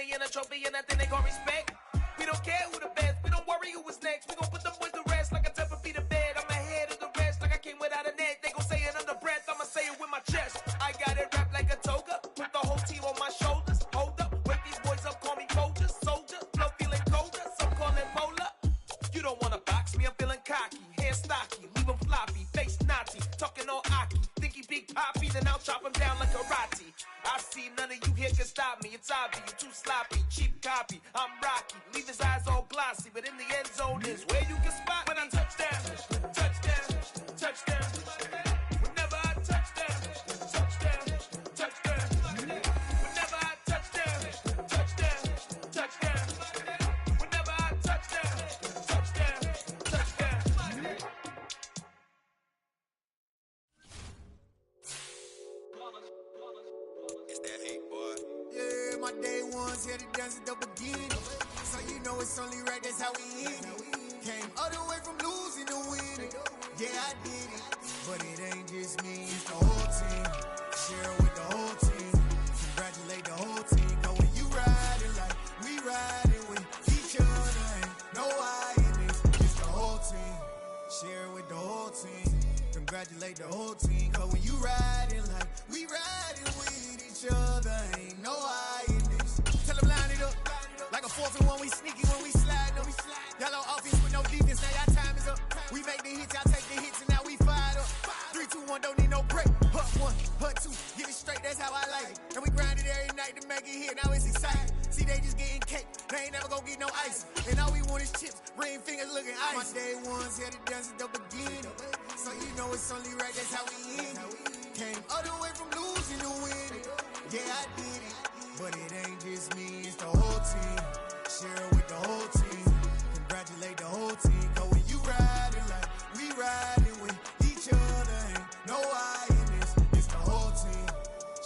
money and a trophy and nothing they call respect. We don't care who the best, we don't worry who was next. We gon' put them boys to rest like a 10 feet of bed. I'm ahead of the rest like I came without a net. They gon' say it under breath, I'ma say it with my chest. I got it wrapped like a toga, put the whole team on my shoulders. Hold up, wake these boys up, call me Folgers, soldier, flow feeling colder, some call it polar. You don't wanna box me, I'm feeling cocky, hair stocky, leave him floppy, face naughty, talking all aki. Think he big poppy, then I'll chop him down like karate. I see none of you here can stop me, it's obvious, you too sloppy, cheap copy, I'm Rocky. Leave his eyes all glossy, but in the end zone is where you can spot when I touchdown, touchdown, touchdown. Whenever I touchdown, touchdown, touchdown. Whenever I touchdown, touchdown, touchdown. Whenever I touchdown, touchdown, touchdown. It's that hate, boy. Yeah, my day ones here to dance at the beginning. So you know it's only right, that's how we end it. Came all the way from losing to winning. Yeah, I did it. But it ain't just me, it's the whole team. Share it with the whole team. Congratulate the whole team. Cause when you riding like we riding with each other, ain't no I in this. It's the whole team. Share it with the whole team. Congratulate the whole team. Cause when you riding like we riding with each other, ain't no I in this. Tell them line it up. Like a 4th and 1, we sneaky when we slide them. Yellow offense with no defense, now y'all time is up. We make the hits, y'all take the hits, and now we fired up. 3, 2, 1, don't need no break. Hut 1, hut 2, get it straight, that's how I like it. And we grind it every night to make it hit, now it's exciting. See, they just getting cake, they ain't never gonna get no ice. And all we want is chips, ring fingers looking ice. My day ones here to dance at the beginning. So you know it's only right, that's how we end it. Came all the way from losing to winning. Yeah, I did it. But it ain't just me, it's the whole team. Share it with the whole team. Congratulate the whole team. Cause when you riding like we riding with each other, ain't no I in this. It's the whole team.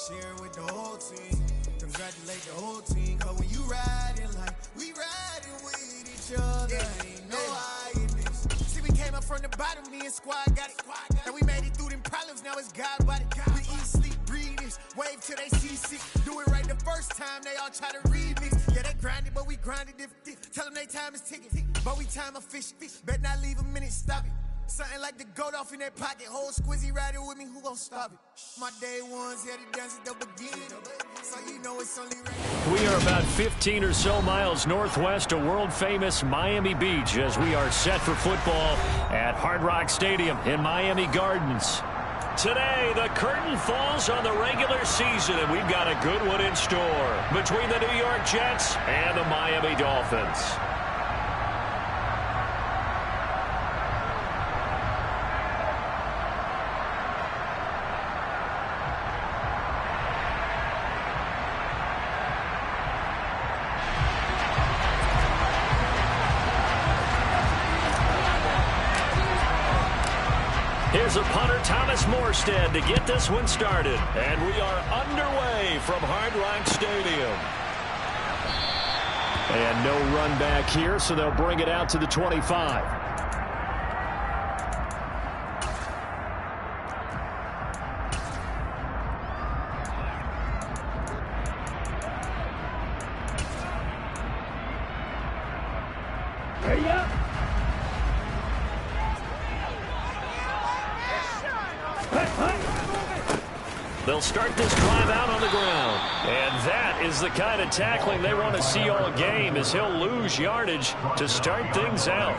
Share it with the whole team. Congratulate the whole team. Cause when you riding like we riding with each other, ain't no I in this. See, we came up from the bottom, me and squad got it. And we made it through them problems, now it's God body. We eat, sleep, breathe this. Wave till they see sick. Do it right the first time, they all try to remix. Yeah, they grinded, but we grinded different. Tell them they time is ticking. But we time a fish. Bet not leave a minute, stop it. Something like the goat off in their pocket. Whole squizzy riding with me, who gon' stop it? My day ones here to dance at the beginning. So you know it's only right. We are about 15 or so miles northwest of world-famous Miami Beach as we are set for football at Hard Rock Stadium in Miami Gardens. Today, the curtain falls on the regular season, and we've got a good one in store between the New York Jets and the Miami Dolphins. Here's a punter, Thomas Morstead, to get this one started. And we are underway from Hard Rock Stadium. And no run back here, so they'll bring it out to the 25. They'll start this drive out on the ground. And that is the kind of tackling they want to see all game, as he'll lose yardage to start things out.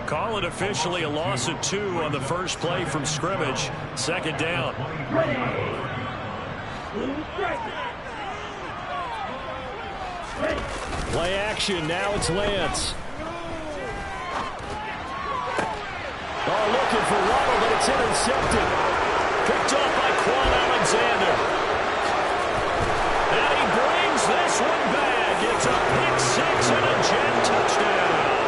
Call it officially a loss of 2 on the first play from scrimmage. Second down. Play action. Now it's Lance. Oh, looking for Waddle, but it's intercepted. Picked up by Quan Alexander. And he brings this one back. It's a pick 6 and a Jet touchdown.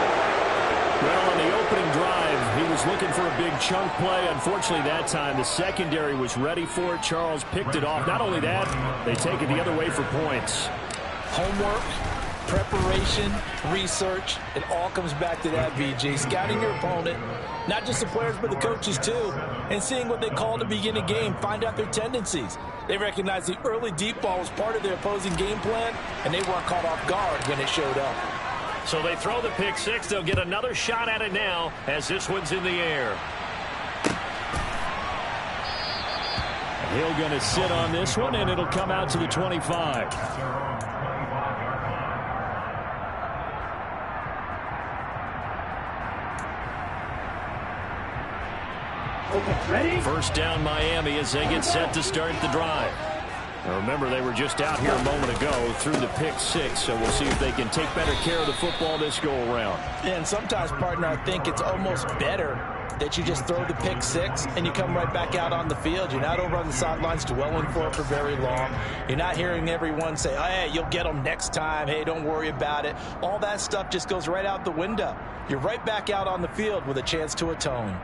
Well, on the opening drive, he was looking for a big chunk play. Unfortunately, that time, the secondary was ready for it. Charles picked it off. Not only that, they take it the other way for points. Homework Preparation, research, it all comes back to that, BJ. Scouting your opponent, not just the players but the coaches too, and seeing what they call to begin a game, find out their tendencies. They recognize the early deep ball was part of their opposing game plan, and they weren't caught off guard when it showed up. So they throw the pick six. They'll get another shot at it now as this one's in the air. Hill going to sit on this one, and it'll come out to the 25. Ready? First down Miami as they get set to start the drive. Now remember, they were just out here a moment ago through the pick six, so we'll see if they can take better care of the football this go around. And sometimes, partner, I think it's almost better that you just throw the pick six and you come right back out on the field. You're not over on the sidelines dwelling for it for very long. You're not hearing everyone say, oh, hey, you'll get them next time. Hey, don't worry about it. All that stuff just goes right out the window. You're right back out on the field with a chance to atone.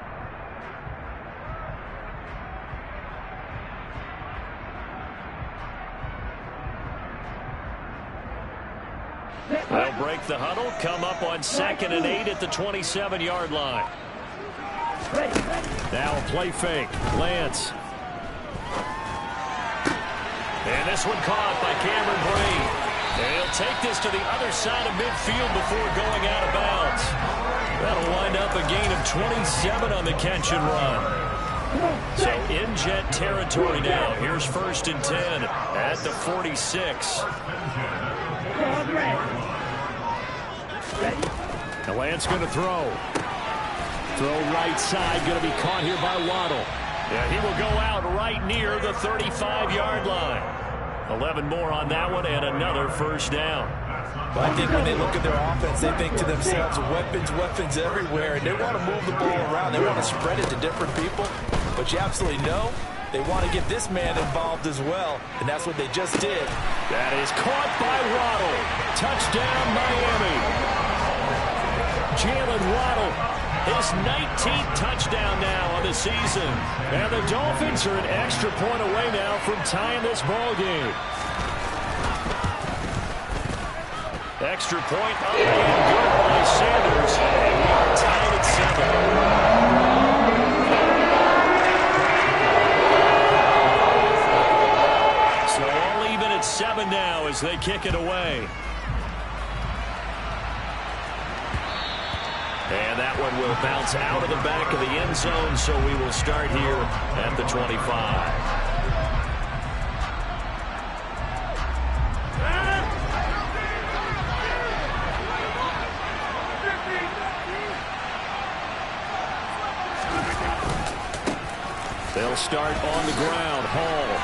They'll break the huddle, come up on 2nd and 8 at the 27-yard line. Now a play fake. Lance. And this one caught by Cameron Brate. And he'll take this to the other side of midfield before going out of bounds. That'll wind up a gain of 27 on the catch and run. So in Jet territory now. Here's 1st and 10 at the 46. Now Lance going to throw. Throw right side, going to be caught here by Waddle. Yeah, he will go out right near the 35-yard line. 11 more on that one and another first down. Well, I think when they look at their offense, they think to themselves, weapons everywhere, and they want to move the ball around. They want to spread it to different people, but you absolutely know they want to get this man involved as well, and that's what they just did. That is caught by Waddle. Touchdown, Miami. Jalen Waddle, his 19th touchdown now on the season. And the Dolphins are an extra point away now from tying this ball game. Extra point up and good by Sanders. And we are tied at 7. So all even at 7 now as they kick it away. And that one will bounce out of the back of the end zone, so we will start here at the 25. They'll start on the ground. Hall.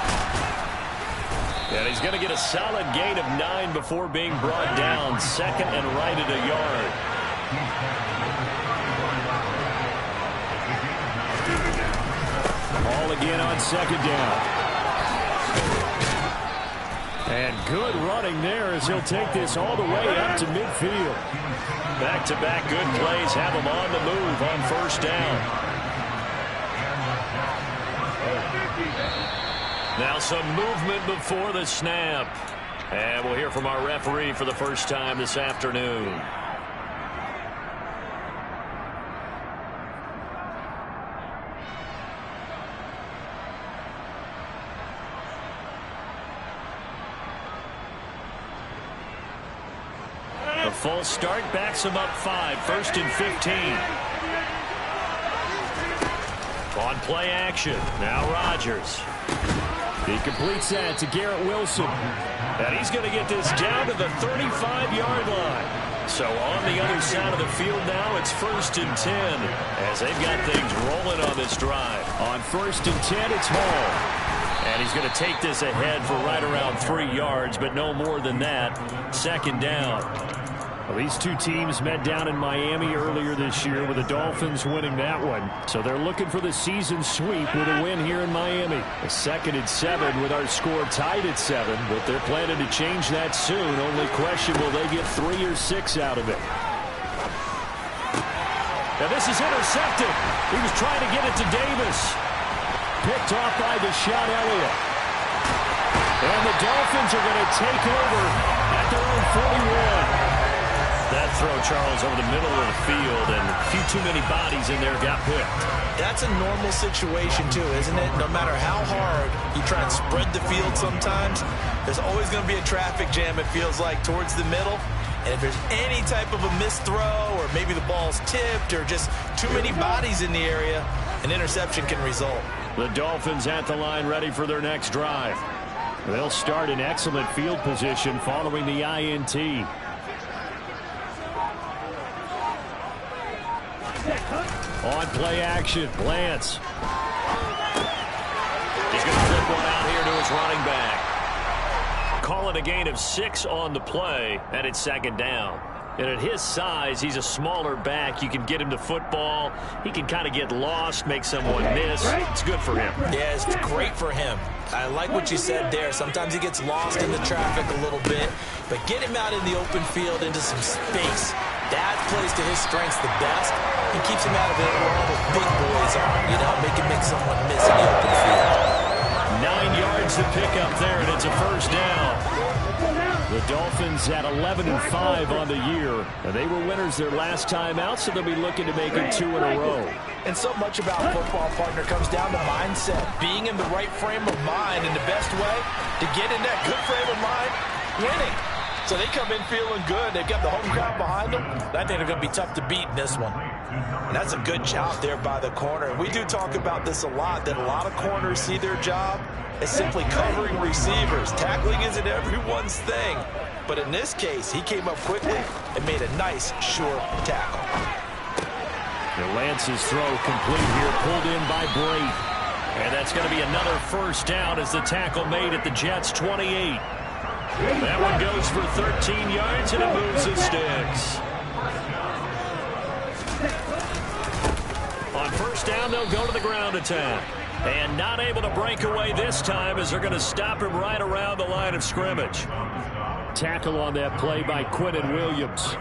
And he's going to get a solid gain of 9 before being brought down. 2nd and right at a yard. Hall again on 2nd down. And good running there as he'll take this all the way up to midfield. Back-to-back good plays have him on the move on 1st down. Now some movement before the snap. And we'll hear from our referee for the first time this afternoon. The full start backs him up 5. 1st and 15. On play action. Now Rodgers. He completes that to Garrett Wilson. And he's going to get this down to the 35-yard line. So on the other side of the field now, it's 1st and 10 as they've got things rolling on this drive. On 1st and 10, it's Hall. And he's going to take this ahead for right around 3 yards, but no more than that. 2nd down. Well, these two teams met down in Miami earlier this year with the Dolphins winning that one. So they're looking for the season sweep with a win here in Miami. A 2nd and 7 with our score tied at 7, but they're planning to change that soon. Only question, will they get 3 or 6 out of it? Now this is intercepted. He was trying to get it to Davis. Picked off by Deshaun Elliott. And the Dolphins are going to take over at their own 41. That throw, Charles, over the middle of the field, and a few too many bodies in there got picked. That's a normal situation, too, isn't it? No matter how hard you try and spread the field sometimes, there's always going to be a traffic jam, it feels like, towards the middle. And if there's any type of a missed throw, or maybe the ball's tipped, or just too many bodies in the area, an interception can result. The Dolphins at the line ready for their next drive. They'll start in excellent field position following the INT. On play action, Lance. He's going to flip one out here to his running back. Calling a gain of 6 on the play, and it's second down. And at his size, he's a smaller back. You can get him to football. He can kind of get lost, make someone miss. It's good for him. Yeah, it's great for him. I like what you said there. Sometimes he gets lost in the traffic a little bit, but get him out in the open field into some space. That plays to his strengths the best and keeps him out of it where all the big boys are, you know, make someone miss in the open field. 9 yards to pick up there, and it's a first down. The Dolphins at 11-5 on the year, and they were winners their last time out, so they'll be looking to make it 2 in a row. And so much about football, partner, comes down to mindset. Being in the right frame of mind, and the best way to get in that good frame of mind, winning. So they come in feeling good. They've got the home crowd behind them. I think they're going to be tough to beat in this one. And that's a good job there by the corner. And we do talk about this a lot, that a lot of corners see their job as simply covering receivers. Tackling isn't everyone's thing. But in this case, he came up quickly and made a nice, sure tackle. And Lance's throw complete here, pulled in by Brate. And that's going to be another first down as the tackle made at the Jets' 28. That one goes for 13 yards, and it moves the sticks. On first down, they'll go to the ground attack. And not able to break away this time as they're going to stop him right around the line of scrimmage. Tackle on that play by Quinnen Williams.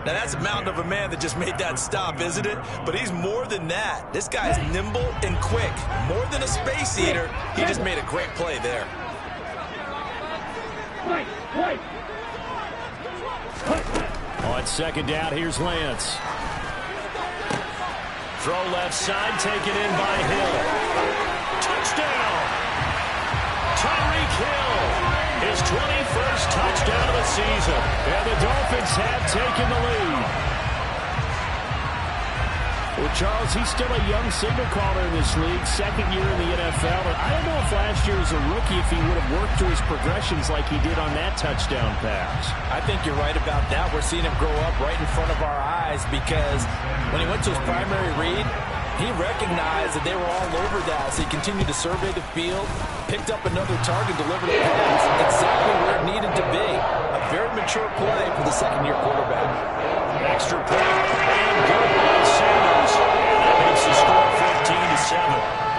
Now, that's a mountain of a man that just made that stop, isn't it? But he's more than that. This guy's nimble and quick. More than a space eater, he just made a great play there. On second down, here's Lance. Throw left side, taken in by Hill. Touchdown! Tyreek Hill, his 21st touchdown of the season. And the Dolphins have taken the lead. Well, Charles, he's still a young signal caller in this league, second year in the NFL. And I don't know if last year as a rookie, if he would have worked through his progressions like he did on that touchdown pass. I think you're right about that. We're seeing him grow up right in front of our eyes because when he went to his primary read, he recognized that they were all over that. So he continued to survey the field, picked up another target, delivered a pass exactly where it needed to be. A very mature play for the second-year quarterback. Extra point and good by Sanders. That makes the score 15-7.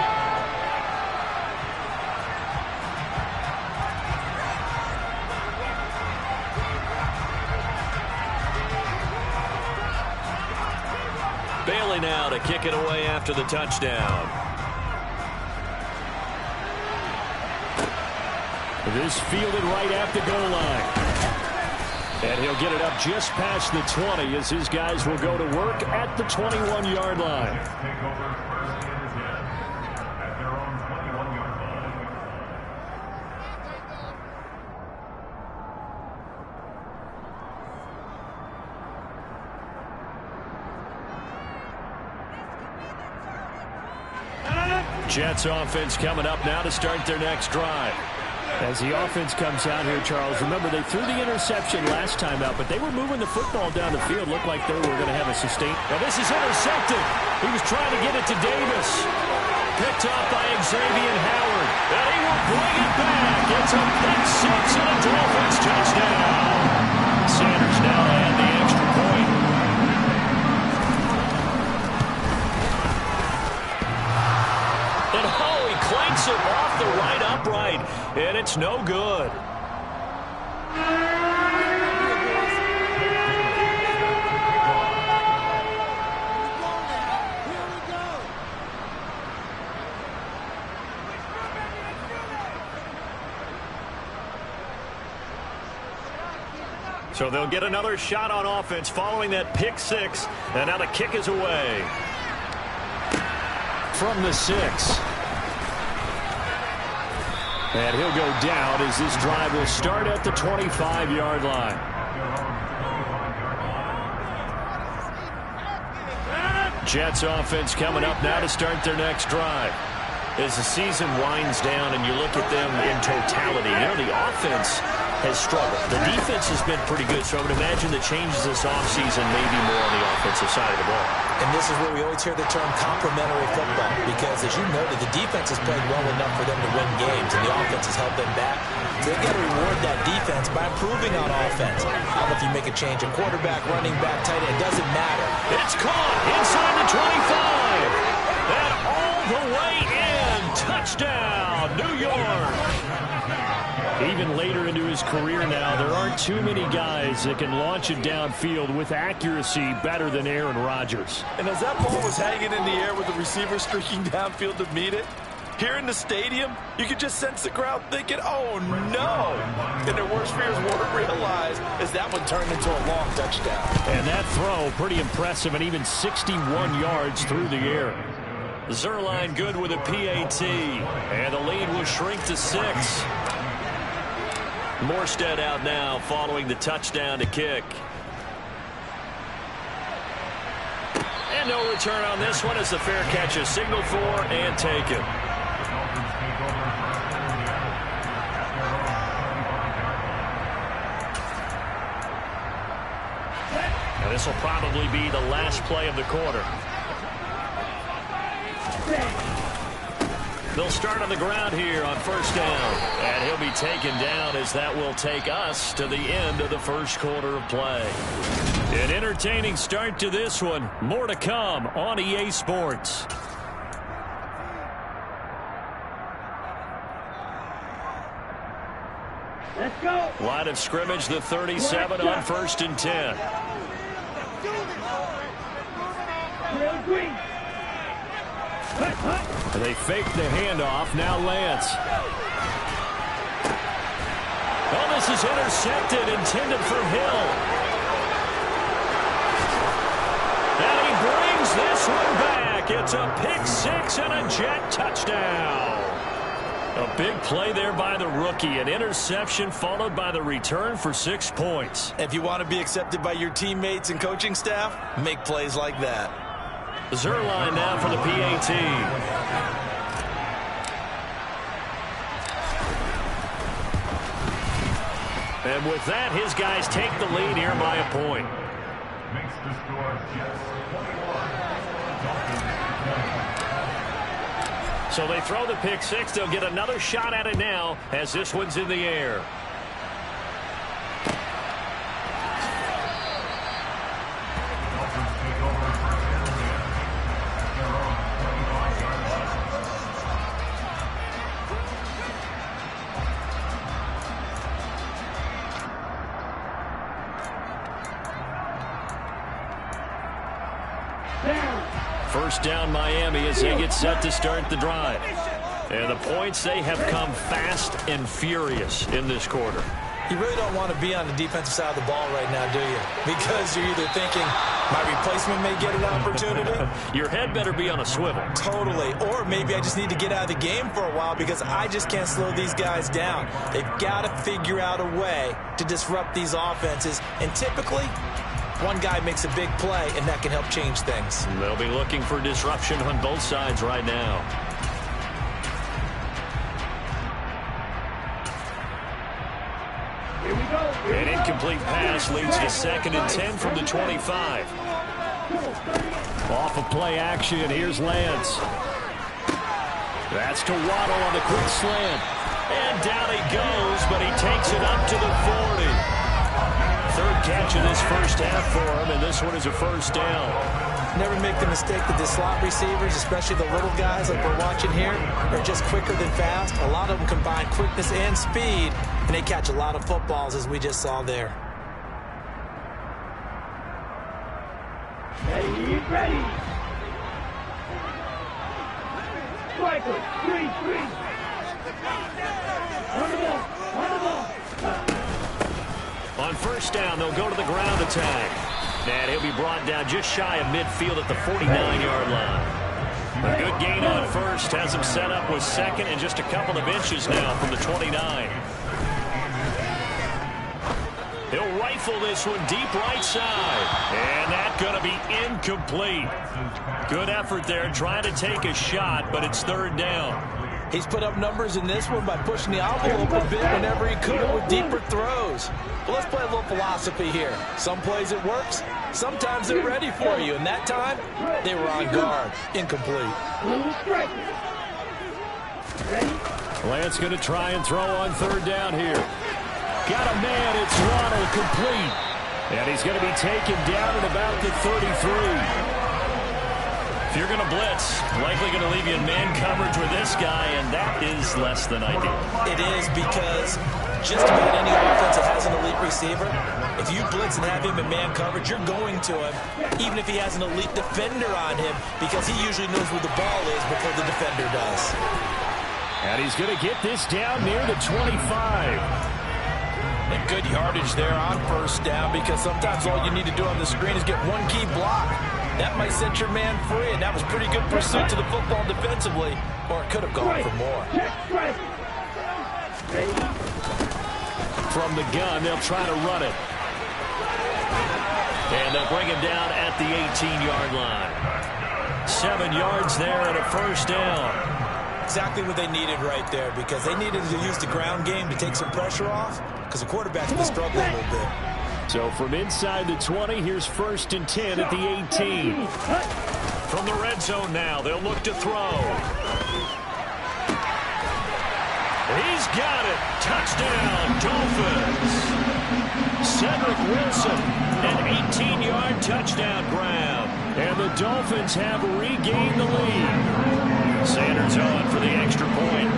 Bailey now to kick it away after the touchdown. This fielded right at the goal line. And he'll get it up just past the 20 as his guys will go to work at the 21-yard line. Jets offense coming up now to start their next drive. As the offense comes out here, Charles, remember they threw the interception last time out, but they were moving the football down the field. Looked like they were going to have a sustained. Now this is intercepted. He was trying to get it to Davis. Picked off by Xavier Howard. And he will bring it back. It's a pick six and a Dolphins touchdown. Sanders now to add the extra point. And he clanks it off the right upright. And it's no good. So they'll get another shot on offense following that pick six. And now the kick is away. From the 6. And he'll go down as this drive will start at the 25-yard line. Jets offense coming up now to start their next drive. As the season winds down and you look at them in totality, the offense has struggled. The defense has been pretty good, so I would imagine the changes this offseason may be more on the offensive side of the ball. And this is where we always hear the term complementary football, because as you noted, the defense has played well enough for them to win games, and the offense has held them back. So they've got to reward that defense by improving on offense. How about if you make a change, a quarterback, running back, tight end, it doesn't matter. It's caught inside the 25. And all the way in. Touchdown, New York. Even later into his career now, there aren't too many guys that can launch it downfield with accuracy better than Aaron Rodgers. And as that ball was hanging in the air with the receiver streaking downfield to meet it, here in the stadium, you could just sense the crowd thinking, oh, no. And their worst fears weren't realized as that one turned into a long touchdown. And that throw, pretty impressive, and even 61 yards through the air. Zuerlein good with a PAT, and the lead will shrink to 6. Morstead out now following the touchdown to kick. And no return on this one as the fair catch is signaled for and taken. And this will probably be the last play of the quarter. They'll start on the ground here on first down. And he'll be taken down as that will take us to the end of the first quarter of play. An entertaining start to this one. More to come on EA Sports. Let's go. Line of scrimmage, the 37 on first and 10. They fake the handoff. Now Lance. Oh, this is intercepted, intended for Hill. And he brings this one back. It's a pick six and a Jet touchdown. A big play there by the rookie. An interception followed by the return for 6 points. If you want to be accepted by your teammates and coaching staff, make plays like that. Zuerlein now for the PAT. And with that, his guys take the lead here by a point. Makes the score Jets 21. So they throw the pick six. They'll get another shot at it now as this one's in the air. First down Miami as they get set to start the drive. And the points, they have come fast and furious in this quarter. You really don't want to be on the defensive side of the ball right now, do you? Because you're either thinking, my replacement may get an opportunity. Your head better be on a swivel. Totally. Or maybe I just need to get out of the game for a while because I just can't slow these guys down. They've got to figure out a way to disrupt these offenses. And typically, one guy makes a big play, and that can help change things. They'll be looking for disruption on both sides right now. Here we go. An incomplete pass leads to 2nd and 10 from the 25. Off of play action, here's Lance. That's to Waddle on the quick slant. And down he goes, but he takes it up to the 40. Third catch of this first half for him, and this one is a first down. Never make the mistake that the slot receivers, especially the little guys like we're watching here, are just quicker than fast. A lot of them combine quickness and speed, and they catch a lot of footballs, as we just saw there. Ready, ready. Striker, three. On the ball. On first down, they'll go to the ground attack. And he'll be brought down just shy of midfield at the 49-yard line. A good gain on first has him set up with second and just a couple of inches now from the 29. He'll rifle this one deep right side. And that's going to be incomplete. Good effort there trying to take a shot, but it's third down. He's put up numbers in this one by pushing the envelope a bit whenever he could with deeper throws. But let's play a little philosophy here. Some plays it works, sometimes they're ready for you. And that time, they were on guard. Incomplete. Lance going to try and throw on third down here. Got a man, it's Waddle, complete. And he's going to be taken down at about the 33. If you're going to blitz, likely going to leave you in man coverage with this guy, and that is less than ideal. It is, because just about any offense that has an elite receiver, if you blitz and have him in man coverage, you're going to him, even if he has an elite defender on him, because he usually knows where the ball is before the defender does. And he's going to get this down near the 25. And good yardage there on first down, because sometimes all you need to do on the screen is get one key block. That might set your man free, and that was pretty good pursuit to the football defensively, or it could have gone for more. From the gun, they'll try to run it. And they'll bring him down at the 18-yard line. 7 yards there and a first down. Exactly what they needed right there, because they needed to use the ground game to take some pressure off, because the quarterback's been struggling a little bit. So from inside the 20, here's 1st and 10 at the 18. From the red zone now, they'll look to throw. He's got it. Touchdown, Dolphins. Cedric Wilson, an 18-yard touchdown grab. And the Dolphins have regained the lead. Sanders on for the extra point.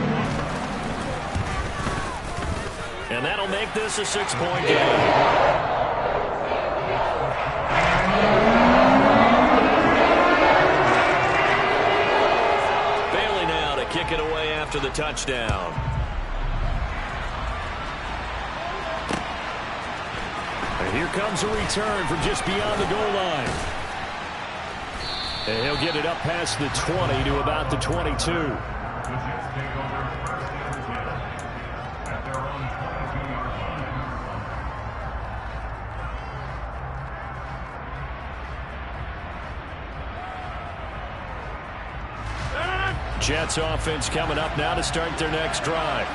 And that'll make this a 6-point game. Bailey now to kick it away after the touchdown. And here comes a return from just beyond the goal line. And he'll get it up past the 20 to about the 22. The Jets take over first and 10 at their own 22-yard line. Jets offense coming up now to start their next drive.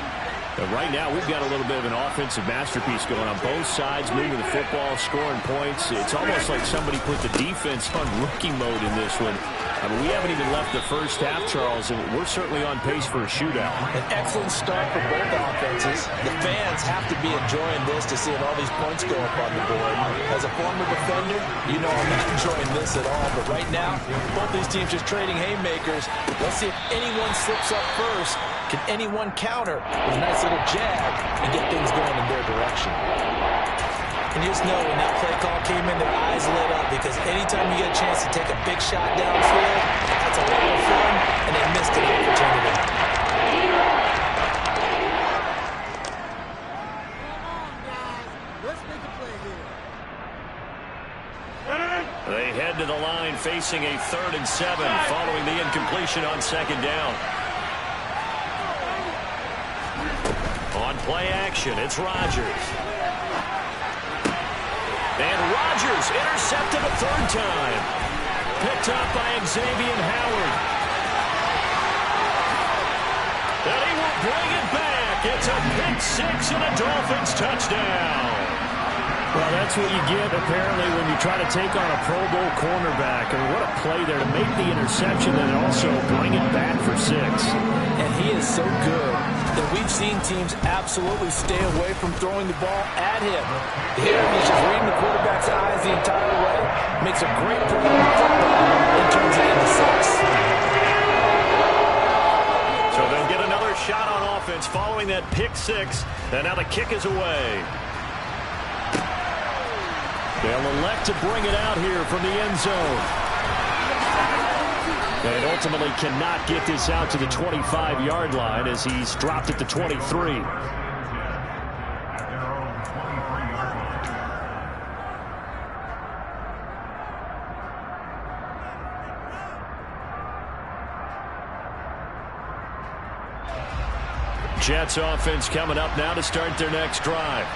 But right now, we've got a little bit of an offensive masterpiece going on both sides, moving the football, scoring points. It's almost like somebody put the defense on rookie mode in this one. I mean, we haven't even left the first half, Charles, and we're certainly on pace for a shootout. An excellent start for both offenses. The fans have to be enjoying this to see all these points go up on the board. As a former defender, you know I'm not enjoying this at all. But right now, both these teams just trading haymakers. Let's see if anyone slips up first. Can anyone counter with a nice little jab and get things going in their direction? And you just know when that play call came in, their eyes lit up, because anytime you get a chance to take a big shot downfield, that's a lot of fun, and they missed an opportunity. They head to the line facing a 3rd and 7 following the incompletion on 2nd down. On play action, it's Rodgers. And Rodgers intercepted a 3rd time. Picked up by Xavier Howard. And he will bring it back. It's a pick 6 and a Dolphins touchdown. Well, that's what you get, apparently, when you try to take on a Pro Bowl cornerback. I mean, what a play there to make the interception and also bring it back for 6. And he is so good that we've seen teams absolutely stay away from throwing the ball at him. Here, he's just reading the quarterback's eyes the entire way, makes a great play on the football, and turns it into 6. So they'll get another shot on offense following that pick 6, and now the kick is away. They'll elect to bring it out here from the end zone. And ultimately cannot get this out to the 25-yard line as he's dropped at the 23. Jets offense coming up now to start their next drive.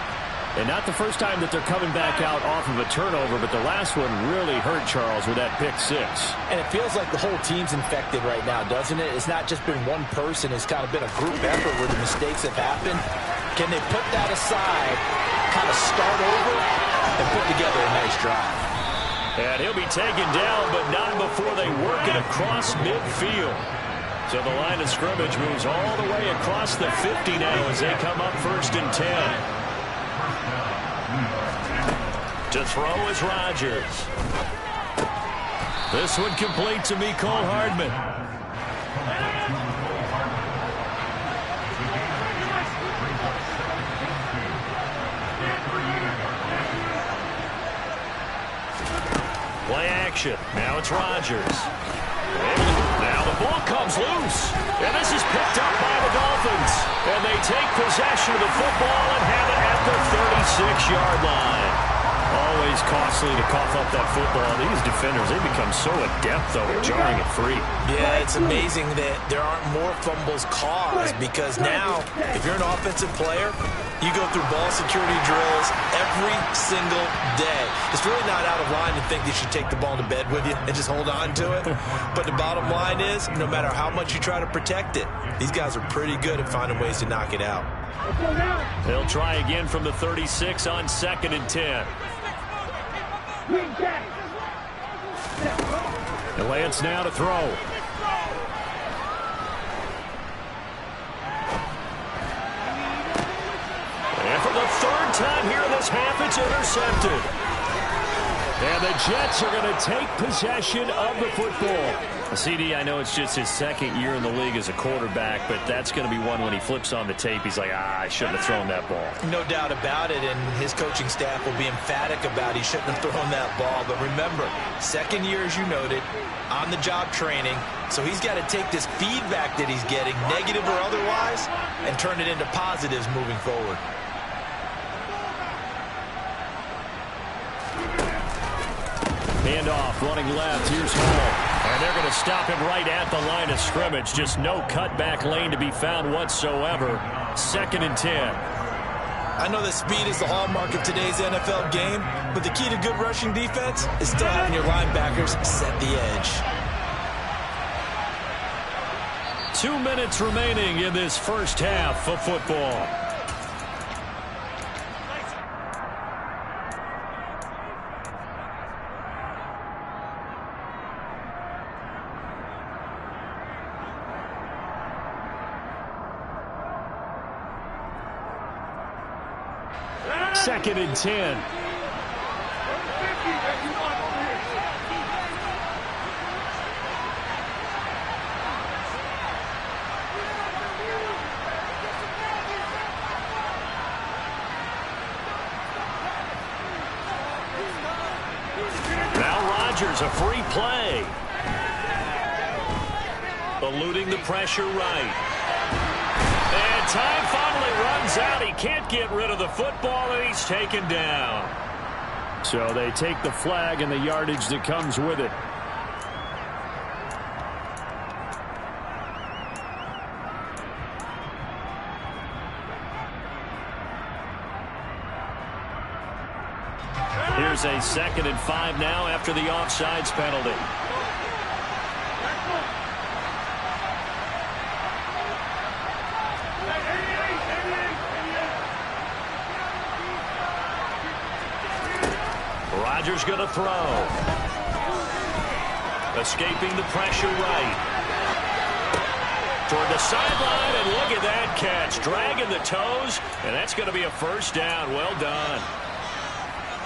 And not the first time that they're coming back out off of a turnover, but the last one really hurt Charles with that pick six. And it feels like the whole team's infected right now, doesn't it? It's not just been one person. It's kind of been a group effort where the mistakes have happened. Can they put that aside, kind of start over, and put together a nice drive? And he'll be taken down, but not before they work it across midfield. So the line of scrimmage moves all the way across the 50 now as they come up 1st and 10. To throw is Rodgers. This one complete to Mecole Hardman. Play action. Now it's Rodgers. Now the ball comes loose. And this is picked up by the Dolphins. And they take possession of the football and have it at the 36-yard line. Always costly to cough up that football. These defenders, they become so adept, though, at jarring it free. Yeah, it's amazing that there aren't more fumbles caused because now, if you're an offensive player, you go through ball security drills every single day. It's really not out of line to think you should take the ball to bed with you and just hold on to it. But the bottom line is, no matter how much you try to protect it, these guys are pretty good at finding ways to knock it out. They'll try again from the 36 on 2nd and 10. And Lance now to throw. And for the 3rd time here in this half, it's intercepted. And the Jets are going to take possession of the football. CD, I know it's just his 2nd year in the league as a quarterback, but that's going to be one when he flips on the tape. He's like, I shouldn't have thrown that ball. No doubt about it, and his coaching staff will be emphatic about he shouldn't have thrown that ball. But remember, 2nd year, as you noted, on-the-job training, so he's got to take this feedback that he's getting, negative or otherwise, and turn it into positives moving forward. Handoff, running left. Here's Hall. And they're going to stop him right at the line of scrimmage. Just no cutback lane to be found whatsoever. 2nd and 10. I know that speed is the hallmark of today's NFL game, but the key to good rushing defense is still having your linebackers set the edge. 2 minutes remaining in this first half of football. Second and 10. Now Rodgers, a free play. Eluding the pressure right. And time finally runs out. He can't get rid of the football, and he's taken down. So they take the flag and the yardage that comes with it. Here's a 2nd and 5 now after the offsides penalty. Rodgers going to throw. Escaping the pressure right. Toward the sideline, and look at that catch. Dragging the toes, and that's going to be a first down. Well done.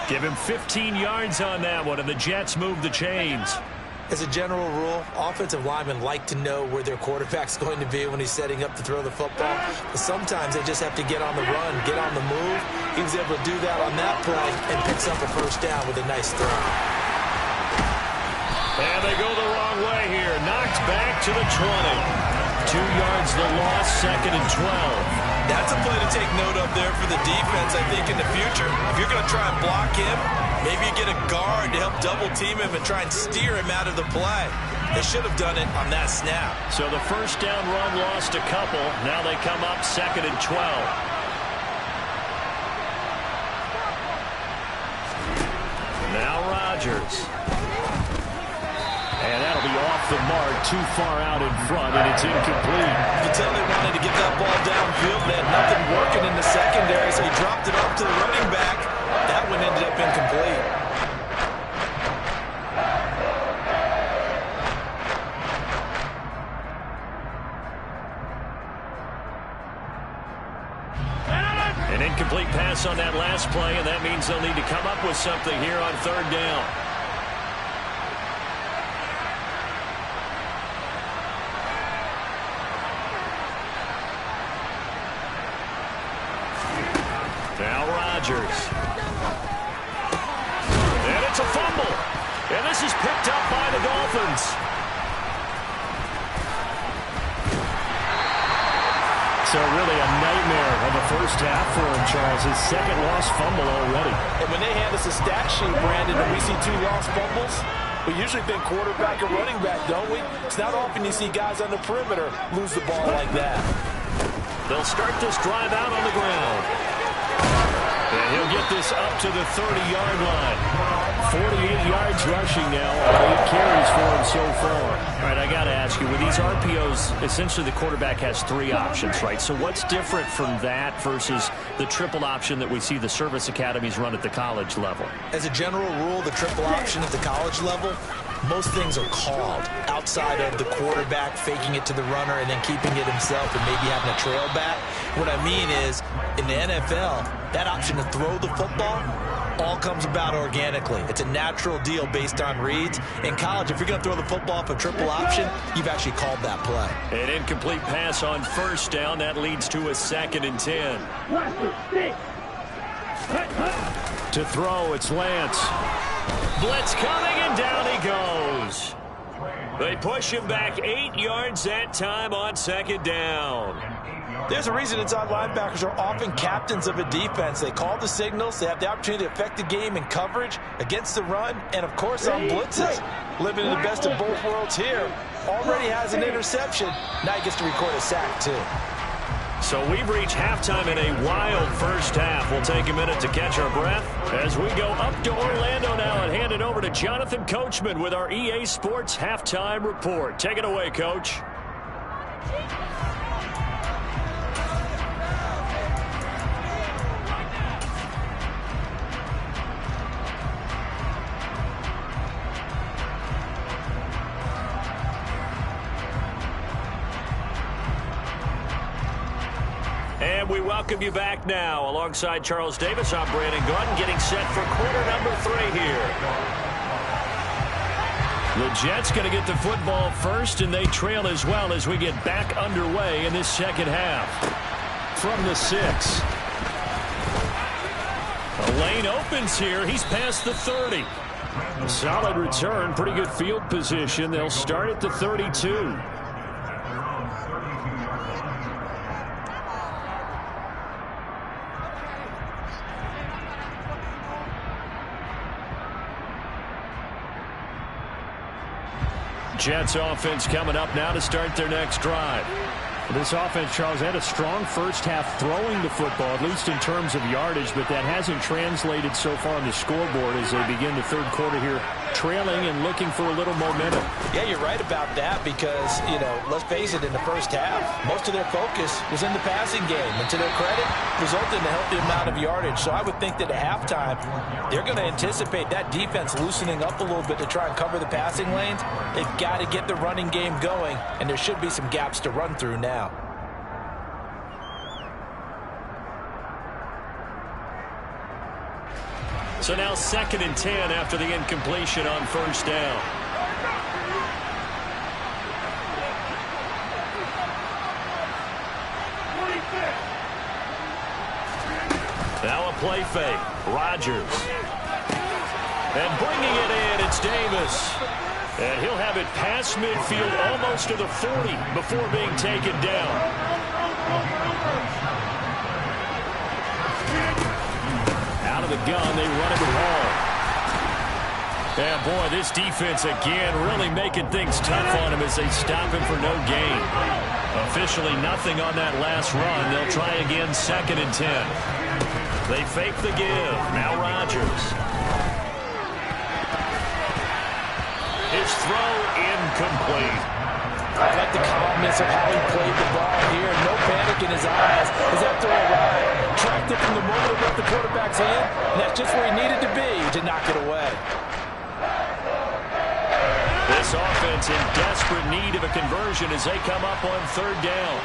Give him 15 yards on that one, and the Jets move the chains. As a general rule, offensive linemen like to know where their quarterback's going to be when he's setting up to throw the football. But sometimes they just have to get on the run, get on the move. He was able to do that on that play and picks up a first down with a nice throw. And they go the wrong way here. Knocked back to the 20. 2 yards the loss, 2nd and 12. That's a play to take note of there for the defense, I think, in the future. If you're going to try and block him, maybe you get a guard to help double-team him and try and steer him out of the play. They should have done it on that snap. So the first down run lost a couple. Now they come up 2nd and 12. Now Rodgers. And that'll be off the mark, too far out in front, and it's incomplete. You can tell they wanted to get that ball downfield. They had nothing working in the secondary, so he dropped it off to the running back. That one ended up incomplete. An incomplete pass on that last play, and that means they'll need to come up with something here on 3rd down. Now Rodgers. And it's a fumble. And this is picked up by the Dolphins. So really a nightmare of a first half for him, Charles. His 2nd lost fumble already. And when they hand us a stat sheet, Brandon, and we see 2 lost fumbles, we usually think quarterback and running back, don't we? It's not often you see guys on the perimeter lose the ball like that. They'll start this drive out on the ground. And he'll get this up to the 30-yard line. 48 yards rushing now. 8 carries for him so far. All right, I got to ask you, with these RPOs, essentially the quarterback has 3 options, right? So what's different from that versus the triple option that we see the service academies run at the college level? As a general rule, the triple option at the college level, most things are called outside of the quarterback faking it to the runner and then keeping it himself and maybe having a trail back. What I mean is, in the NFL, that option to throw the football all comes about organically. It's a natural deal based on reads. In college, if you're going to throw the football off a triple option, you've actually called that play. An incomplete pass on 1st down. That leads to a 2nd and 10. To throw, it's Lance. Blitz coming, and down he goes. They push him back 8 yards that time on 2nd down. There's a reason inside linebackers are often captains of a defense. They call the signals. They have the opportunity to affect the game in coverage, against the run, and, of course, on blitzes. Living in the best of both worlds here. Already has an interception. Now he gets to record a sack, too. So we've reached halftime in a wild first half. We'll take a minute to catch our breath as we go up to Orlando now and hand it over to Jonathan Coachman with our EA Sports Halftime Report. Take it away, Coach. And we welcome you back now. Alongside Charles Davis, I'm Brandon Gaudin, getting set for quarter number 3 here. The Jets going to get the football first, and they trail as well as we get back underway in this second half. From the 6. A lane opens here. He's past the 30. A solid return, pretty good field position. They'll start at the 32. Jets offense coming up now to start their next drive. This offense, Charles, had a strong first half throwing the football, at least in terms of yardage, but that hasn't translated so far on the scoreboard as they begin the 3rd quarter here, trailing and looking for a little momentum. Yeah, you're right about that because, let's face it, in the first half, most of their focus was in the passing game. And to their credit, resulted in a healthy amount of yardage. So I would think that at halftime, they're going to anticipate that defense loosening up a little bit to try and cover the passing lanes. They've got to get the running game going, and there should be some gaps to run through now. So now 2nd and 10 after the incompletion on 1st down. Now a play fake. Rodgers. And bringing it in, it's Davis. And he'll have it past midfield almost to the 40 before being taken down. Out of the gun, they run it with Hall. Yeah, boy, this defense again really making things tough on him as they stop him for no gain. Officially nothing on that last run. They'll try again, 2nd and 10. They fake the give. Now Rodgers. His throw incomplete. I like the calmness of how he played the ball here. No panic in his eyes as that throw arrived. Tracked it from the moment it left the quarterback's hand, and that's just where he needed to be to knock it away. This offense in desperate need of a conversion as they come up on 3rd down.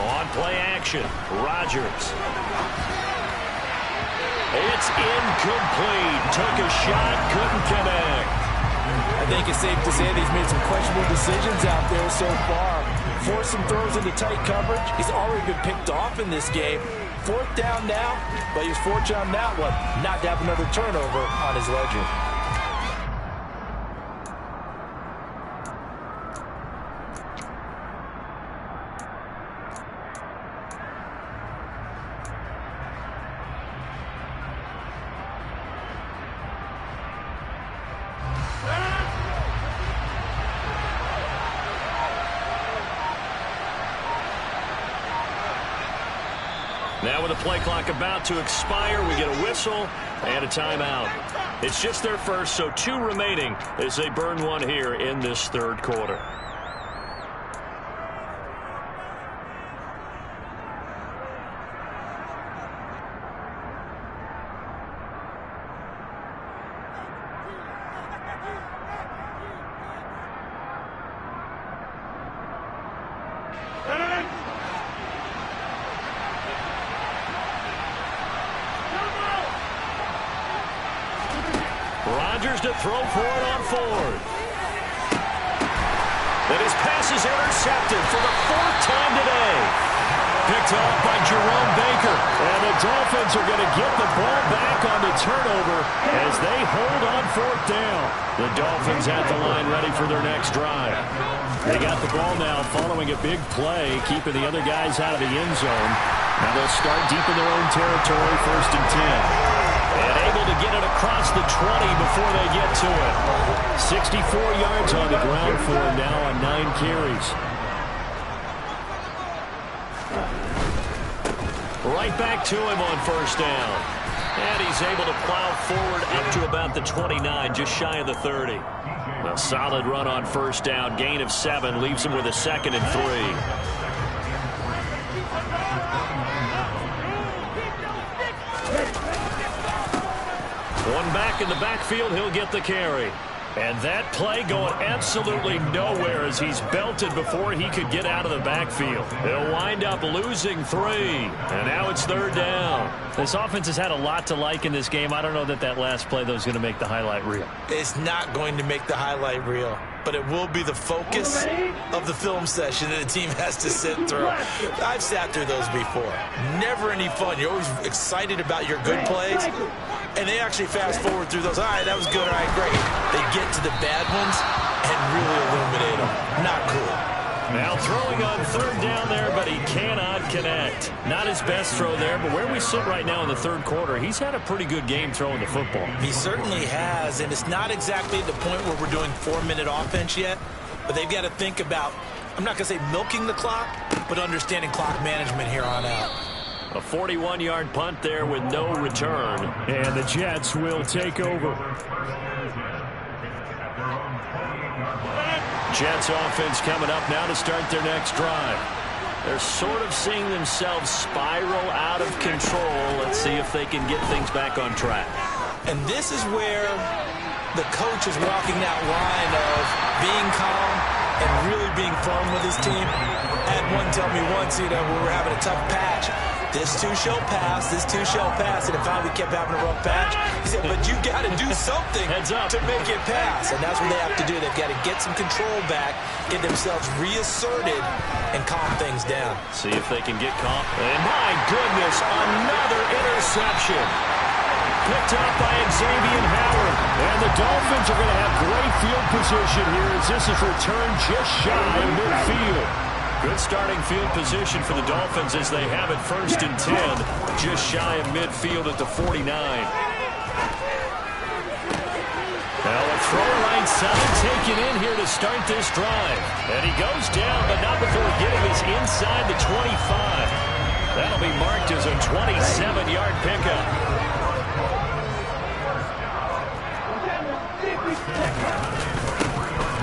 On play action, Rodgers. It's incomplete. Took a shot, couldn't connect. I think it's safe to say that he's made some questionable decisions out there so far. Forced some throws into tight coverage. He's already been picked off in this game. 4th down now, but he was fortunate on that one not to have another turnover on his ledger. Now with the play clock about to expire, we get a whistle and a timeout. It's just their first, so 2 remaining as they burn one here in this 3rd quarter. Rodgers to throw for it on 4th. And his pass is intercepted for the 4th time today. Picked off by Jerome Baker. And the Dolphins are going to get the ball back on the turnover as they hold on 4th down. The Dolphins at the line ready for their next drive. They got the ball now following a big play, keeping the other guys out of the end zone. Now they'll start deep in their own territory, 1st and 10. And able to get it across the 20 before they get to it. 64 yards on the ground for him now on 9 carries. Right back to him on 1st down. And he's able to plow forward up to about the 29, just shy of the 30. A solid run on 1st down. Gain of 7 leaves him with a 2nd and 3. One back in the backfield, he'll get the carry. And that play going absolutely nowhere as he's belted before he could get out of the backfield. They'll wind up losing 3. And now it's 3rd down. This offense has had a lot to like in this game. I don't know that last play, though, is going to make the highlight reel. It's not going to make the highlight reel, but it will be the focus of the film session that the team has to sit through. I've sat through those before. Never any fun. You're always excited about your good plays, and they actually fast forward through those. All right, that was good. All right, great. They get to the bad ones and really illuminate them. Not cool. Now throwing on 3rd down there, but he cannot connect. Not his best throw there, but where we sit right now in the 3rd quarter, he's had a pretty good game throwing the football. He certainly has, and it's not exactly at the point where we're doing 4-minute offense yet, but they've got to think about, I'm not going to say milking the clock, but understanding clock management here on out. A 41-yard punt there with no return. And the Jets will take over. Jets offense coming up now to start their next drive. They're sort of seeing themselves spiral out of control. Let's see if they can get things back on track. And this is where the coach is walking that line of being calm and really being firm with his team. I had one tell me once, we were having a tough patch. This too shall pass, this too shall pass. And if finally we kept having a rough patch, he said, but you got to do something to make it pass. And that's what they have to do. They've got to get some control back, get themselves reasserted, and calm things down. See if they can get calm. And my goodness, another interception. Picked up by Xavier Howard. And the Dolphins are going to have great field position here as this is returned just shy of midfield. Good starting field position for the Dolphins as they have it 1st and 10, just shy of midfield at the 49. Now a throw right side taken in here to start this drive. And he goes down, but not before getting us inside the 25. That'll be marked as a 27-yard pickup.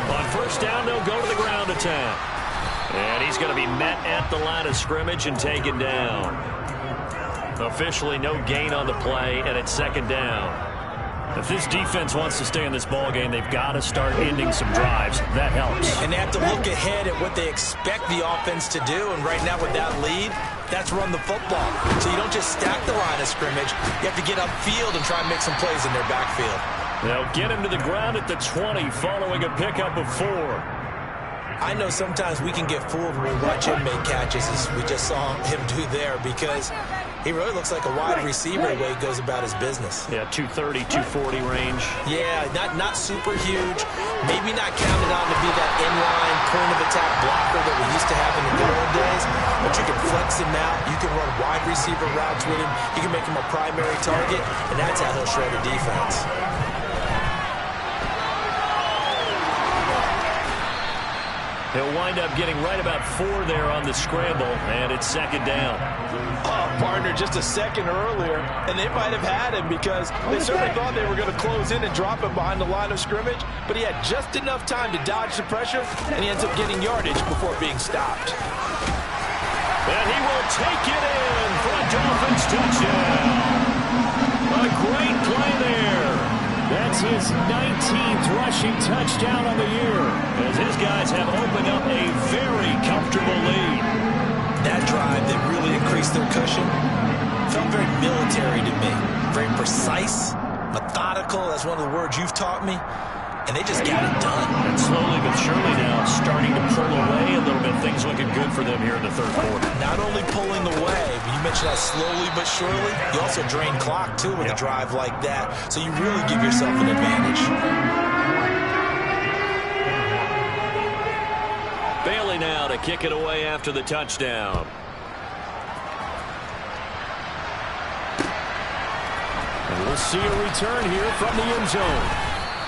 On 1st down, they'll go to the ground attack. And he's going to be met at the line of scrimmage and taken down. Officially no gain on the play, and it's 2nd down. If this defense wants to stay in this ball game, they've got to start ending some drives. That helps. And they have to look ahead at what they expect the offense to do. And right now with that lead, that's run the football. So you don't just stack the line of scrimmage. You have to get upfield and try and make some plays in their backfield. They'll get him to the ground at the 20 following a pickup of 4. I know sometimes we can get fooled when we watch him make catches, as we just saw him do there, because he really looks like a wide receiver the way he goes about his business. Yeah, 230, 240 range. Yeah, not super huge. Maybe not counted on to be that inline point-of-attack blocker that we used to have in the good old days, but you can flex him out. You can run wide receiver routes with him. You can make him a primary target, and that's how he'll shred a defense. He'll wind up getting right about 4 there on the scramble, and it's 2nd down. Oh, partner, just a second earlier, and they might have had him because they certainly thought they were going to close in and drop him behind the line of scrimmage, but he had just enough time to dodge the pressure, and he ends up getting yardage before being stopped. And he will take it in for a Dolphins touchdown. A great play there. That's his 19th rushing touchdown on the year, as his guys have opened up a very comfortable lead. That drive that really increased their cushion felt very military to me. Very precise, methodical. That's one of the words you've taught me. And they just got it done. And slowly but surely now starting to pull away a little bit. Things looking good for them here in the 3rd quarter. Not only pulling away, but you mentioned that slowly but surely. You also drain clock, too, with a drive like that. So you really give yourself an advantage. Bailey now to kick it away after the touchdown. And we'll see a return here from the end zone.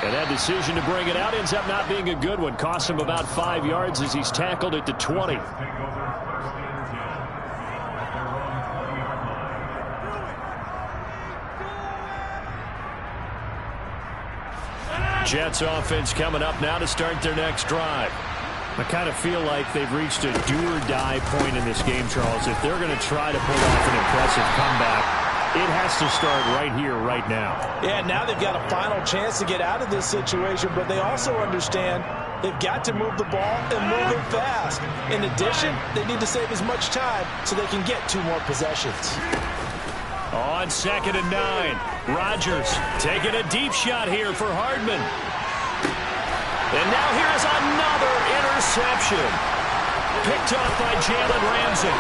And that decision to bring it out ends up not being a good one. Cost him about 5 yards as he's tackled at the 20. Jets offense coming up now to start their next drive. I kind of feel like they've reached a do-or-die point in this game, Charles. If they're going to try to pull off an impressive comeback, it has to start right here, right now. Yeah, now they've got a final chance to get out of this situation, but they also understand they've got to move the ball and move it fast. In addition, they need to save as much time so they can get 2 more possessions. On 2nd and 9, Rodgers taking a deep shot here for Hardman. And now here's another interception. Picked off by Jalen Ramsey.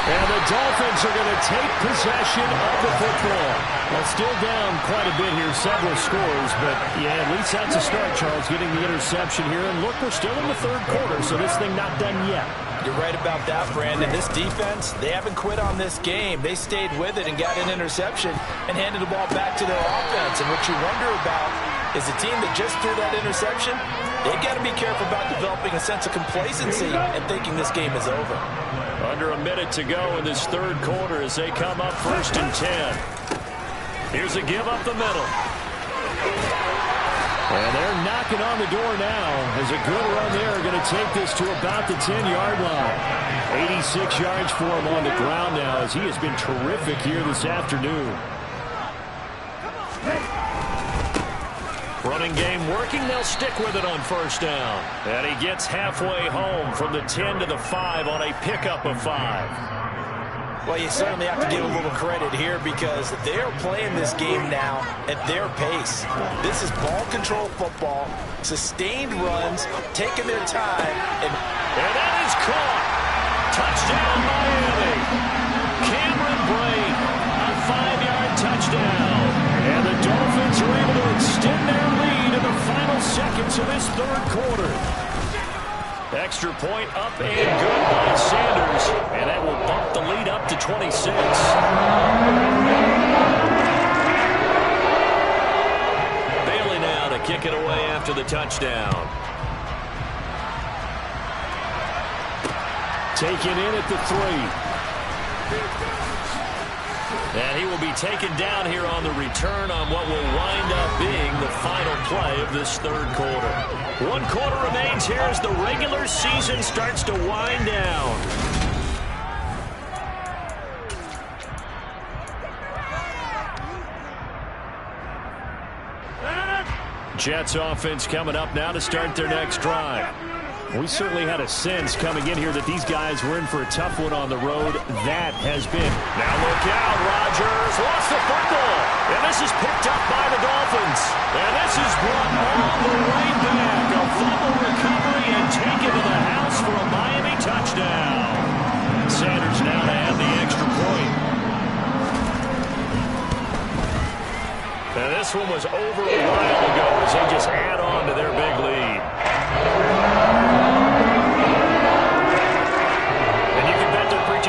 And the Dolphins are going to take possession of the football. Well, still down quite a bit here, several scores, but yeah, at least that's a start, Charles, getting the interception here. And look, we're still in the 3rd quarter, so this thing not done yet. You're right about that, Brandon. This defense, they haven't quit on this game. They stayed with it and got an interception and handed the ball back to their offense. And what you wonder about is the team that just threw that interception, they've got to be careful about developing a sense of complacency and thinking this game is over. Under a minute to go in this 3rd quarter as they come up 1st and 10. Here's a give up the middle. And they're knocking on the door now as a good run there are going to take this to about the 10-yard line. 86 yards for him on the ground now as he has been terrific here this afternoon. Running game working. They'll stick with it on 1st down. And he gets halfway home from the 10 to the 5 on a pickup of 5. Well, you certainly have to give a little credit here because they are playing this game now at their pace. This is ball control football, sustained runs, taking their time. And that is caught. Touchdown, Miami. Cameron Brate, a 5-yard touchdown. And the Dolphins are able to extend their lead in the final seconds of this 3rd quarter. Extra point up and good by Sanders. And that will bump the lead up to 26. Bailey now to kick it away after the touchdown. Taken in at the 3. And he will be taken down here on the return on what will wind up being the final play of this third quarter. 1 quarter remains here as the regular season starts to wind down. Jets offense coming up now to start their next drive. We certainly had a sense coming in here that these guys were in for a tough one on the road. That has been. Now look out, Rodgers lost the football, and this is picked up by the Dolphins. And this is brought all the way back. A fumble recovery and taken to the house for a Miami touchdown. Sanders now to add the extra point. And this one was over a while ago as they just add on to their big lead.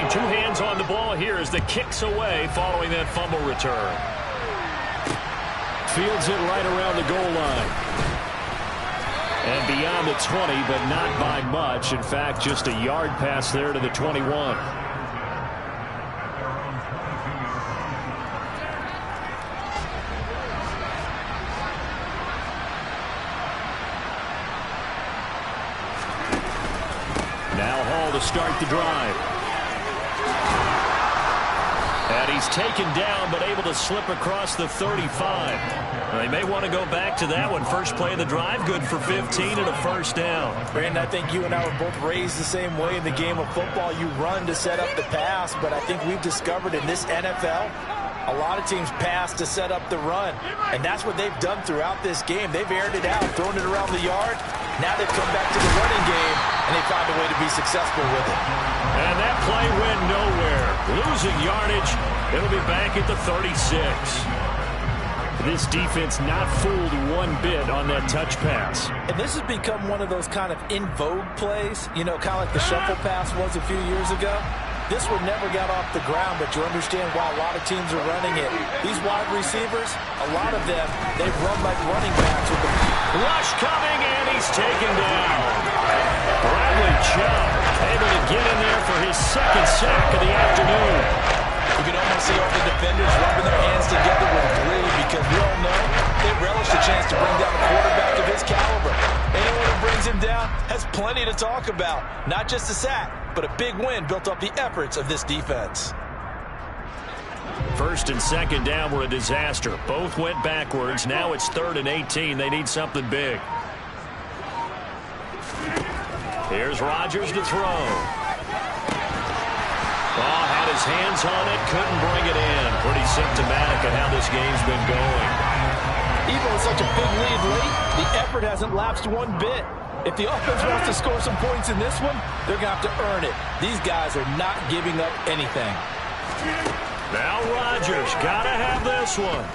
Two hands on the ball here as the kick's away following that fumble return. Fields it right around the goal line. And beyond the 20, but not by much. In fact, just a yard pass there to the 21. Now Hall to start the drive. And he's taken down, but able to slip across the 35. They may want to go back to that one. First play of the drive, good for 15 and a first down. Brandon, I think you and I were both raised the same way in the game of football. You run to set up the pass, but I think we've discovered in this NFL, a lot of teams pass to set up the run. And that's what they've done throughout this game. They've aired it out, thrown it around the yard. Now they've come back to the running game, and they found a way to be successful with it. And that play went nowhere. Losing yardage. It'll be back at the 36. This defense not fooled one bit on that touch pass. And this has become one of those kind of in vogue plays, you know, kind of like the shuffle pass was a few years ago. This one never got off the ground, but you understand why a lot of teams are running it. These wide receivers, a lot of them, they've run like running backs with the rush coming, and he's taken down. Bradley Chubb able to get in there for his second sack of the afternoon. You can almost see all the defenders rubbing their hands together with glee because we all know they relish the chance to bring down a quarterback of his caliber. Anyone who brings him down has plenty to talk about. Not just a sack, but a big win built off the efforts of this defense. First and second down were a disaster. Both went backwards. Now it's 3rd and 18. They need something big. Here's Rodgers to throw. Oh, had his hands on it, couldn't bring it in. Pretty symptomatic of how this game's been going. Even with such a big lead late, the effort hasn't lapsed one bit. If the offense wants to score some points in this one, they're going to have to earn it. These guys are not giving up anything. Now Rodgers, got to have this one.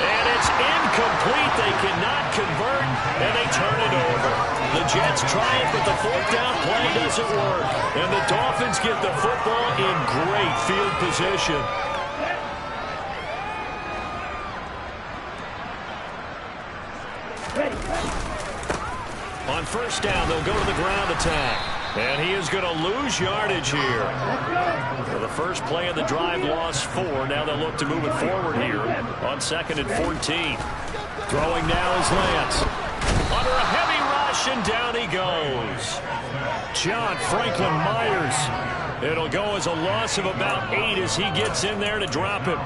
And it's incomplete. They cannot convert, and they turn it over. The Jets try it, but the 4th down play doesn't work. And the Dolphins get the football in great field position. On first down, they'll go to the ground attack. And he is going to lose yardage here. For the first play of the drive, lost 4. Now they'll look to move it forward here on 2nd and 14. Throwing now is Lance. Under a heavy rush, and down he goes. John Franklin Myers. It'll go as a loss of about 8 as he gets in there to drop him.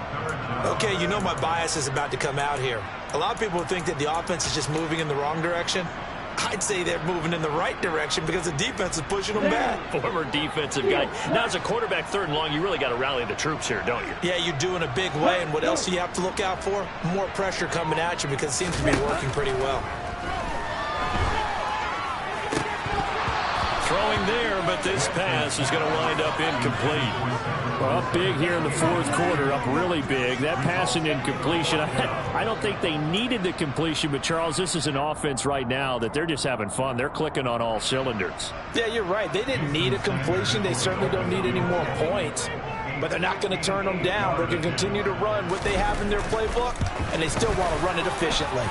Okay, you know my bias is about to come out here. A lot of people think that the offense is just moving in the wrong direction. I'd say they're moving in the right direction because the defense is pushing them back. Former defensive guy. Now, as a quarterback 3rd and long, you really got to rally the troops here, don't you? Yeah, you do in a big way. And what else do you have to look out for? More pressure coming at you because it seems to be working pretty well. throwing there, but this pass is going to wind up incomplete. Well, up big here in the fourth quarter, up really big. That passing incompletion, I don't think they needed the completion, but Charles, this is an offense right now that they're just having fun. They're clicking on all cylinders. Yeah, you're right. They didn't need a completion. They certainly don't need any more points, but they're not going to turn them down. They're going to continue to run what they have in their playbook, and they still want to run it efficiently.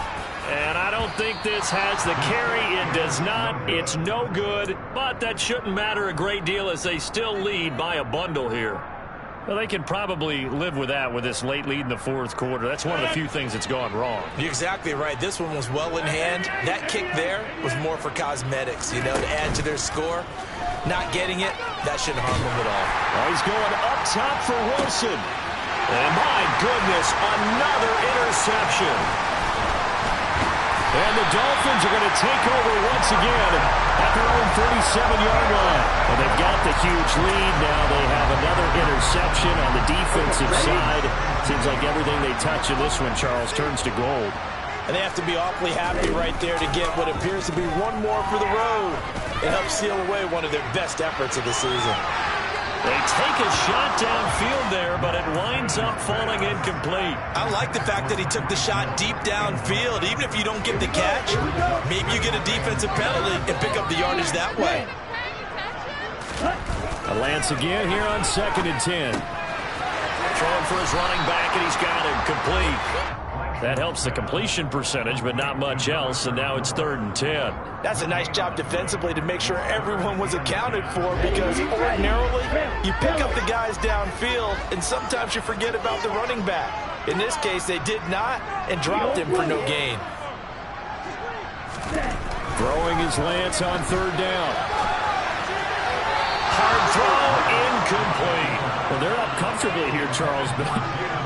And I don't think this has the carry. It does not. It's no good, but that shouldn't matter a great deal as they still lead by a bundle here. Well, they can probably live with that with this late lead in the fourth quarter. That's one of the few things that's gone wrong. You're exactly right. This one was well in hand. That kick there was more for cosmetics, to add to their score. Not getting it, that shouldn't harm them at all. Oh, he's going up top for Wilson. And my goodness, another interception. And the Dolphins are going to take over once again at their own 37-yard line. Well, they've got the huge lead. Now they have another interception on the defensive side. Seems like everything they touch in this one, Charles, turns to gold. And they have to be awfully happy right there to get what appears to be one more for the road. It helps seal away one of their best efforts of the season. They take a shot downfield there, but it winds up falling incomplete. I like the fact that he took the shot deep downfield. Even if you don't get the catch, maybe you get a defensive penalty and pick up the yardage that way. Lance again here on 2nd and 10. Throwing for his running back, and he's got him complete. That helps the completion percentage, but not much else, and now it's 3rd and 10. That's a nice job defensively to make sure everyone was accounted for, because ordinarily you pick up the guys downfield, and sometimes you forget about the running back. In this case, they did not and dropped him for no gain. Throwing is Lance on 3rd down. Hard throw, incomplete. Well, they're up comfortably here, Charles, but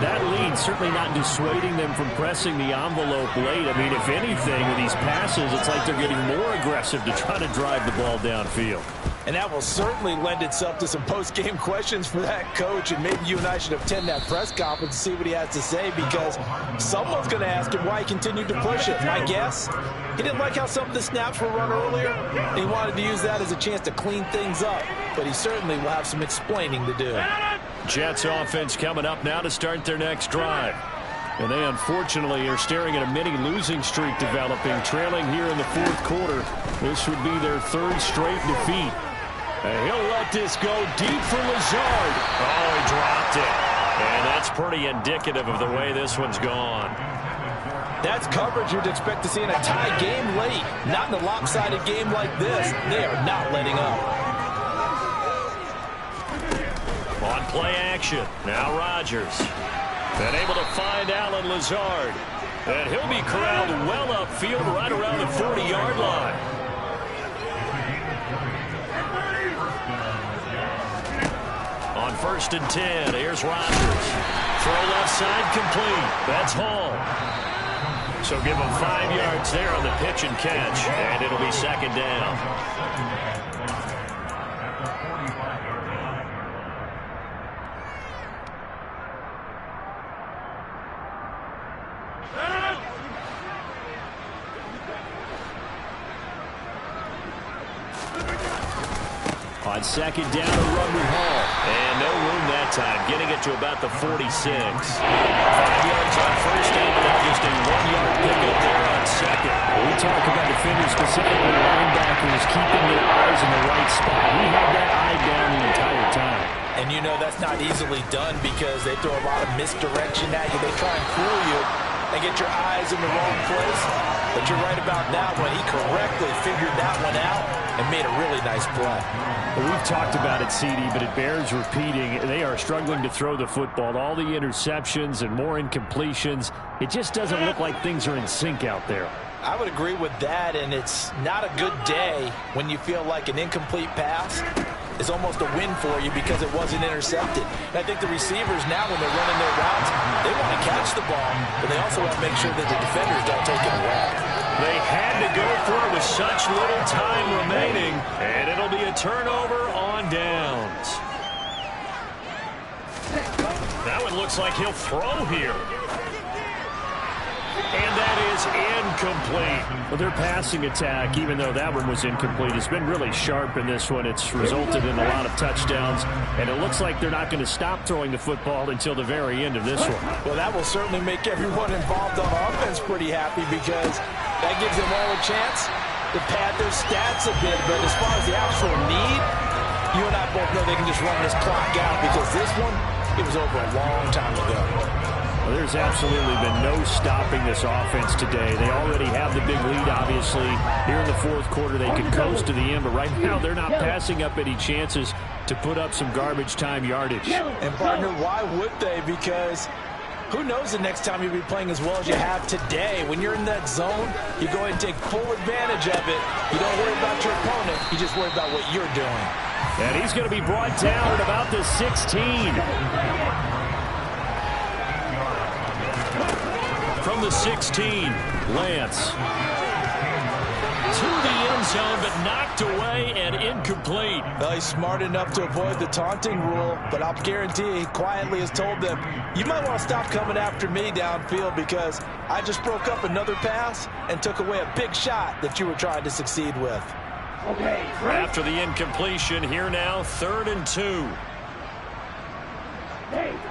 that lead certainly not dissuading them from pressing the envelope late. I mean, if anything, with these passes, it's like they're getting more aggressive to try to drive the ball downfield. And that will certainly lend itself to some post-game questions for that coach, and maybe you and I should attend that press conference and see what he has to say, because someone's going to ask him why he continued to push it. My guess, he didn't like how some of the snaps were run earlier, and he wanted to use that as a chance to clean things up, but he certainly will have some explaining to do. Jets offense coming up now to start their next drive. And they unfortunately are staring at a mini losing streak developing, trailing here in the fourth quarter. This would be their 3rd straight defeat. And he'll let this go deep for Lazard. Oh, he dropped it. And that's pretty indicative of the way this one's gone. That's coverage you'd expect to see in a tie game late. Not in a lopsided game like this. They are not letting up. On play action, now Rodgers. And able to find Allen Lazard. And he'll be corralled well upfield right around the 40-yard line. On 1st and 10, here's Rodgers. Throw left side complete. That's Hall. So give him 5 yards there on the pitch and catch. And it'll be 2nd down. On 2nd down, a run with Hall. And no room that time, getting it to about the 46. 5 yards on 1st down, and just a 1-yard pickup there on 2nd. We talk about defenders, specifically linebackers, keeping their eyes in the right spot. He had that eye down the entire time. And that's not easily done, because they throw a lot of misdirection at you. They try and fool you and get your eyes in the wrong place. But you're right about that one. He correctly figured that one out and made a really nice play. Well, we've talked about it, CD, but it bears repeating. They are struggling to throw the football. All the interceptions and more incompletions. It just doesn't look like things are in sync out there. I would agree with that, and it's not a good day when you feel like an incomplete pass is almost a win for you because it wasn't intercepted. And I think the receivers now, when they're running their routes, they want to catch the ball, but they also want to make sure that the defenders don't take it away. They had to go for it with such little time remaining, and it'll be a turnover on downs. That one looks like he'll throw here. And that is incomplete. Well, their passing attack, even though that one was incomplete, has been really sharp in this one. It's resulted in a lot of touchdowns, and it looks like they're not going to stop throwing the football until the very end of this one. Well, that will certainly make everyone involved on offense pretty happy because that gives them all a chance to pad their stats a bit. But as far as the actual need, you and I both know they can just run this clock out because this one, it was over a long time ago. Well, there's absolutely been no stopping this offense today. They already have the big lead, obviously. Here in the fourth quarter, they could coast to the end, but right now they're not passing up any chances to put up some garbage time yardage. And, partner, why would they? Because who knows the next time you'll be playing as well as you have today. When you're in that zone, you go ahead and take full advantage of it. You don't worry about your opponent. You just worry about what you're doing. And he's going to be brought down at about the 16. From the 16, Lance. To the end zone, but knocked away and incomplete. Well, he's smart enough to avoid the taunting rule, but I'll guarantee he quietly has told them, you might want to stop coming after me downfield because I just broke up another pass and took away a big shot that you were trying to succeed with. Okay. After the incompletion, here now, 3rd and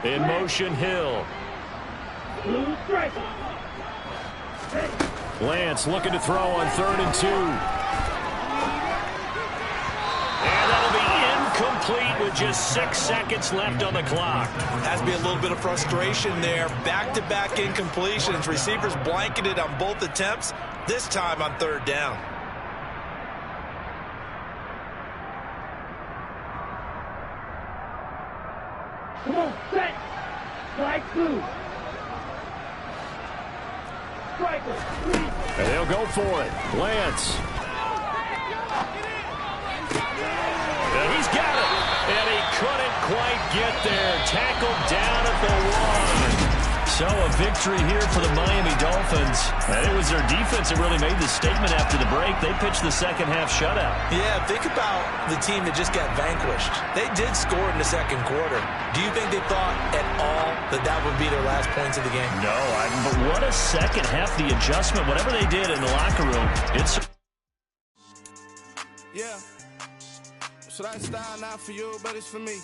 2. In motion, Hill. Blue strike. Lance looking to throw on 3rd and 2. And that'll be incomplete with just 6 seconds left on the clock. Has to be a little bit of frustration there. Back-to-back incompletions. Receivers blanketed on both attempts, this time on 3rd down. Come on, set. Strike blue. Striker, please. And they'll go for it. Lance. And he's got it. And he couldn't quite get there. Tackled down at the 1. So a victory here for the Miami Dolphins. And it was their defense that really made the statement after the break. They pitched the second half shutout. Yeah, think about the team that just got vanquished. They did score in the second quarter. Do you think they thought at all that that would be their last points of the game? No, but what a second half. The adjustment, whatever they did in the locker room, it's... Yeah. So that style not for you, but it's for me.